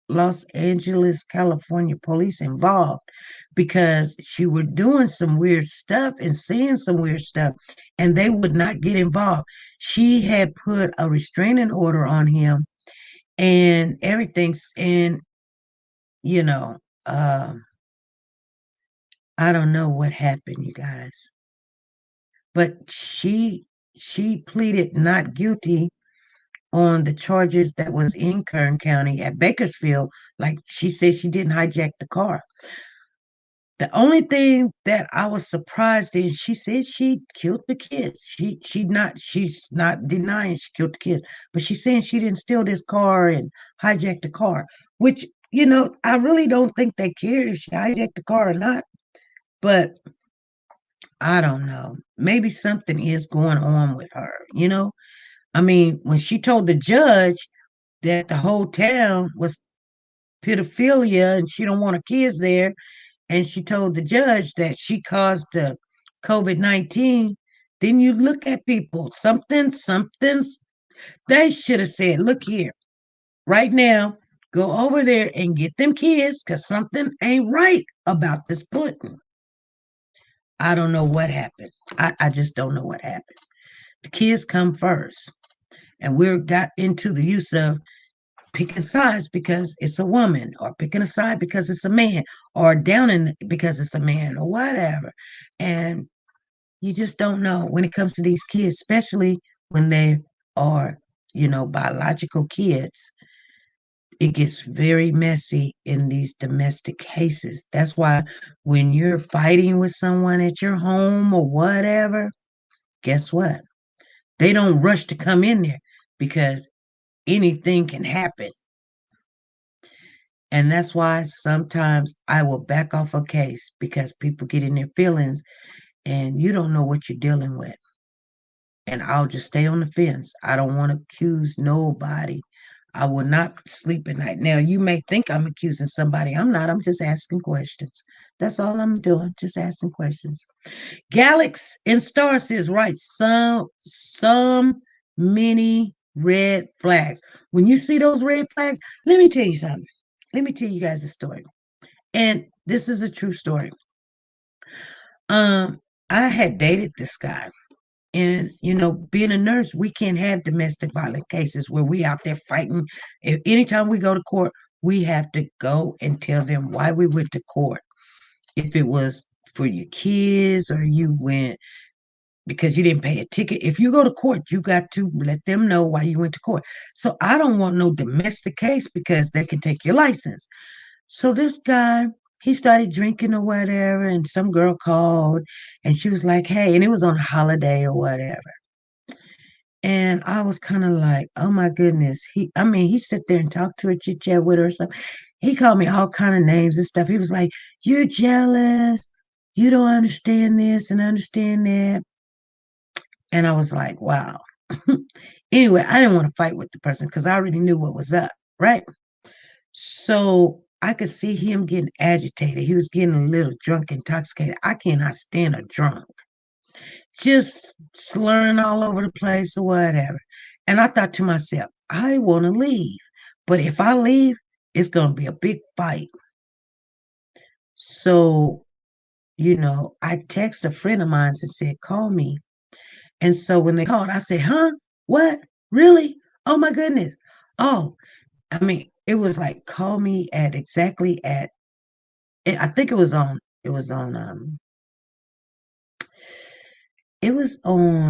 Los Angeles, California police involved because she were doing some weird stuff and saying some weird stuff, and they would not get involved. She had put a restraining order on him and everything's in, I don't know what happened, you guys. But she pleaded not guilty on the charges that was in Kern County at Bakersfield. Like she said, she didn't hijack the car. The only thing that I was surprised in, she said she killed the kids. She's not denying she killed the kids, but she's saying she didn't steal this car and hijack the car, which, I really don't think they care if she hijacked the car or not. But I don't know. Maybe something is going on with her, I mean, when she told the judge that the whole town was pedophilia and she don't want her kids there, and she told the judge that she caused the COVID-19, then you look at people, something's, they should have said, look here, right now, go over there and get them kids because something ain't right about this pudding. I don't know what happened. I just don't know what happened. The kids come first. And we got into the use of picking sides because it's a woman, or picking a side because it's a man, or downing because it's a man, or whatever. And you just don't know when it comes to these kids, especially when they are, biological kids. It gets very messy in these domestic cases. That's why when you're fighting with someone at your home or whatever, guess what? They don't rush to come in there because anything can happen. And that's why sometimes I will back off a case because people get in their feelings and you don't know what you're dealing with. And I'll just stay on the fence. I don't want to accuse nobody. I will not sleep at night. Now, you may think I'm accusing somebody. I'm not. I'm just asking questions. That's all I'm doing, just asking questions. Galax in Star says, right, some many red flags. When you see those red flags, let me tell you something. Let me tell you guys a story. And this is a true story. I had dated this guy. And, being a nurse, we can't have domestic violence cases where we out there fighting. Anytime we go to court, we have to go and tell them why we went to court. If it was for your kids or you went because you didn't pay a ticket. If you go to court, you got to let them know why you went to court. So I don't want no domestic case because they can take your license. So this guy, he started drinking or whatever, and some girl called and she was like, hey, and it was on a holiday or whatever. And I was kind of like, oh my goodness. He sit there and talked to her, chit chat with her or something. He called me all kind of names and stuff. He was like, you're jealous. You don't understand this and understand that. And I was like, wow. Anyway, I didn't want to fight with the person because I already knew what was up, right? So I could see him getting agitated. He was getting a little drunk, intoxicated. I cannot stand a drunk. Just slurring all over the place or whatever. And I thought to myself, I want to leave. But if I leave, it's going to be a big fight. So, I texted a friend of mine and said, call me. And so when they called, I said, huh? What? Really? Oh my goodness. Oh, it was like, call me at exactly at, I think it was on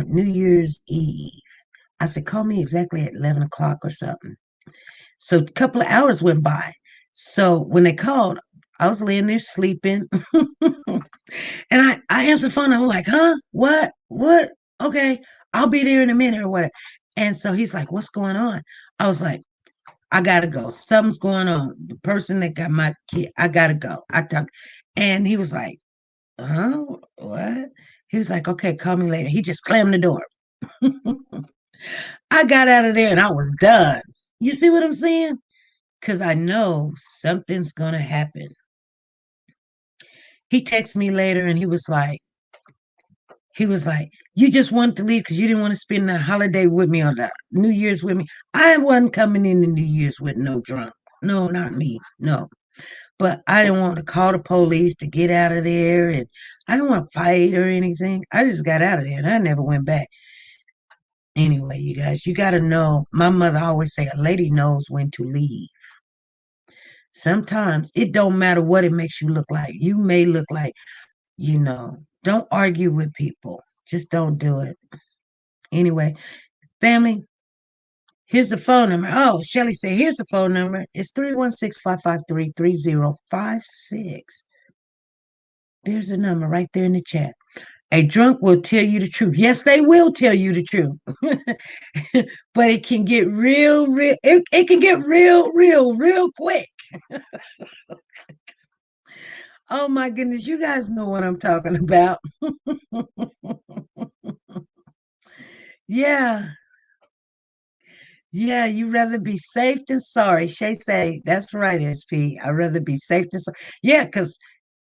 New Year's Eve. I said, call me exactly at 11 o'clock or something. So a couple of hours went by. So when they called, I was laying there sleeping. And I answered the phone. I was like, huh? What? Okay, I'll be there in a minute or whatever. And so he's like, what's going on? I was like, I gotta go. Something's going on. The person that got my kid, I gotta go. And he was like, huh? What? He was like, okay, call me later. He just slammed the door. I got out of there and I was done. You see what I'm saying? Because I know something's gonna happen. He texted me later and he was like, you just wanted to leave because you didn't want to spend the holiday with me or the New Year's with me. I wasn't coming in the New Year's with no drunk. No, not me. No. But I didn't want to call the police to get out of there. And I didn't want to fight or anything. I just got out of there and I never went back. Anyway, you guys, you got to know. My mother always say a lady knows when to leave. Sometimes it don't matter what it makes you look like. You may look like, don't argue with people. Just don't do it. Anyway, family, here's the phone number. Oh, Shelly said, here's the phone number. It's 316-553-3056. There's the number right there in the chat. A drunk will tell you the truth. Yes, they will tell you the truth. But it can get real. It can get real quick. Oh my goodness, you guys know what I'm talking about. Yeah. Yeah, you rather be safe than sorry. Shay say, that's right, SP. I'd rather be safe than sorry. Yeah, because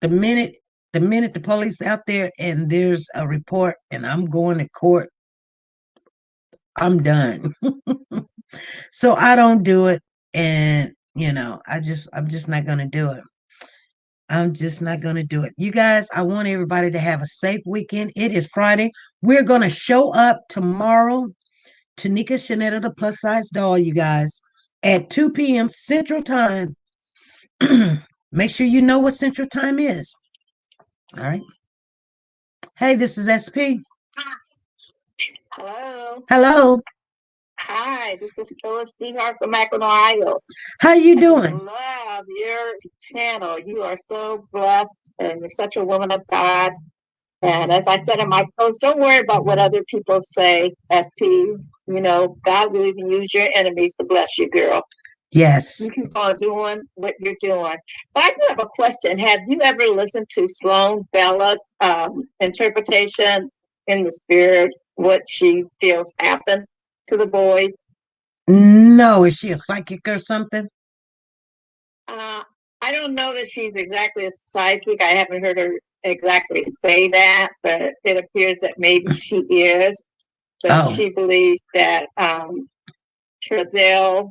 the minute the police out there and there's a report and I'm going to court, I'm done. So I don't do it. And I'm just not gonna do it. I'm just not going to do it. You guys, I want everybody to have a safe weekend. It is Friday. We're going to show up tomorrow. TeNika, Shenette, the plus size doll, you guys, at 2 p.m. Central Time. Make sure you know what Central Time is. All right. Hey, this is SP. Hello. Hello. Hi, this is Phyllis Sweetheart from Akron, Ohio. How you doing? I love your channel. You are so blessed, and you're such a woman of God. And as I said in my post, don't worry about what other people say, SP. God will even use your enemies to bless you, girl. Yes. You keep on doing what you're doing. But I do have a question. Have you ever listened to Sloan Bella's interpretation in the spirit, what she feels happened to the boys? No, is she a psychic or something? I I don't know that she's exactly a psychic. I haven't heard her exactly say that, but it appears that maybe she is. But she believes that Trezell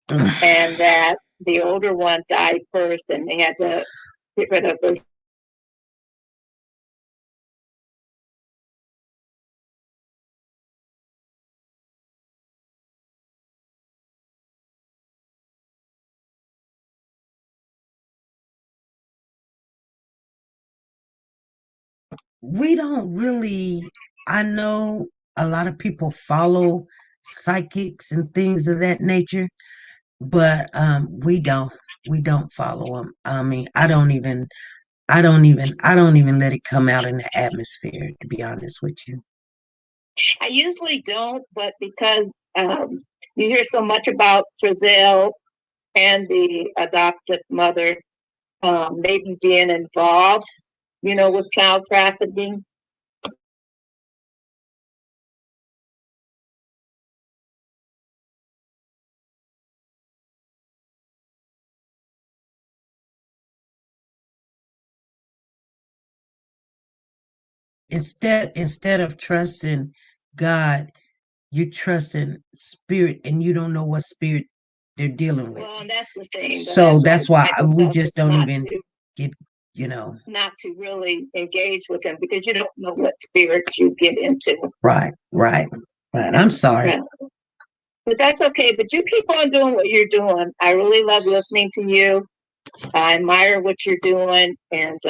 and that the older one died first and they had to get rid of her. We don't really, I know a lot of people follow psychics and things of that nature, but we don't follow them. I mean, I don't even let it come out in the atmosphere, to be honest with you. I usually don't, but because you hear so much about Trezell and the adoptive mother maybe being involved, with child trafficking. Instead of trusting God, you trust in spirit, and you don't know what spirit they're dealing with. Well, and that's the thing. So that's why we tells just us don't not even to, get, not to really engage with them because you don't know what spirits you get into. right. I'm sorry. Yeah. But that's okay. But you keep on doing what you're doing. I really love listening to you. I admire what you're doing, and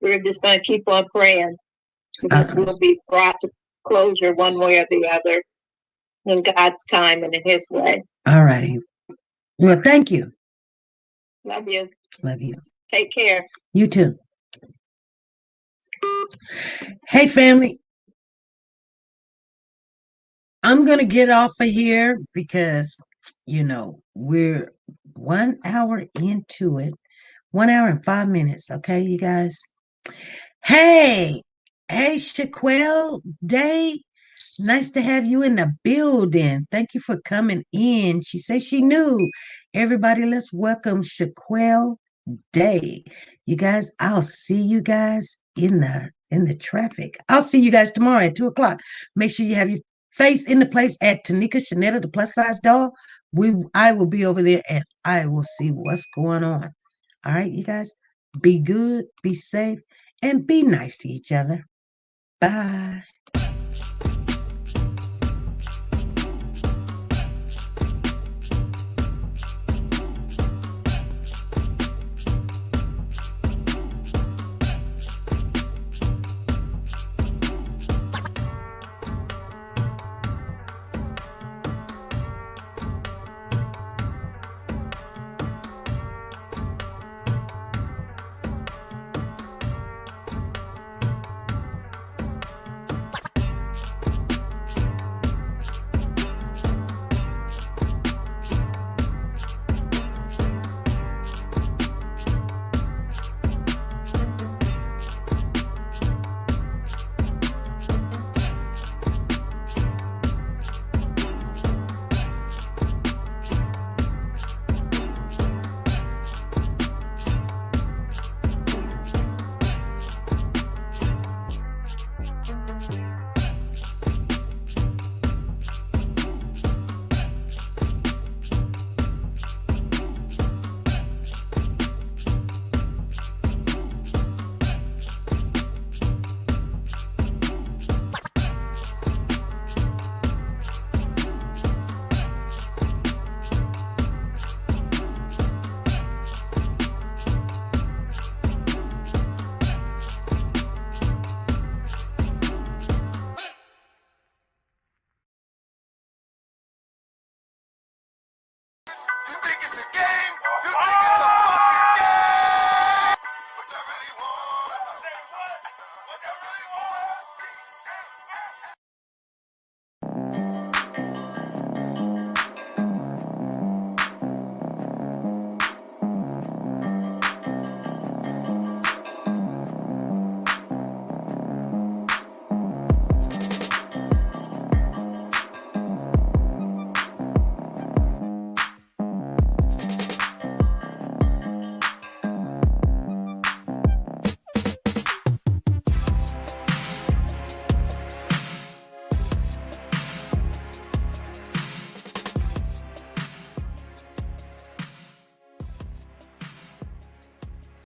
we're just going to keep on praying because we'll be brought to closure one way or the other in God's time and in His way. All righty. Well, thank you. Love you. Love you. Take care. You too. Hey, family. I'm going to get off of here because, we're 1 hour into it. 1 hour and 5 minutes. Okay, you guys. Hey, Shaquelle Day. Nice to have you in the building. Thank you for coming in. She said she knew. Everybody, let's welcome Shaquelle Day. You guys, I'll see you guys in the traffic. I'll see you guys tomorrow at 2:00. Make sure you have your face in the place at TeNika, Shenette, the plus size doll. I will be over there and I will see what's going on. All right, you guys, be good, be safe, and be nice to each other. Bye.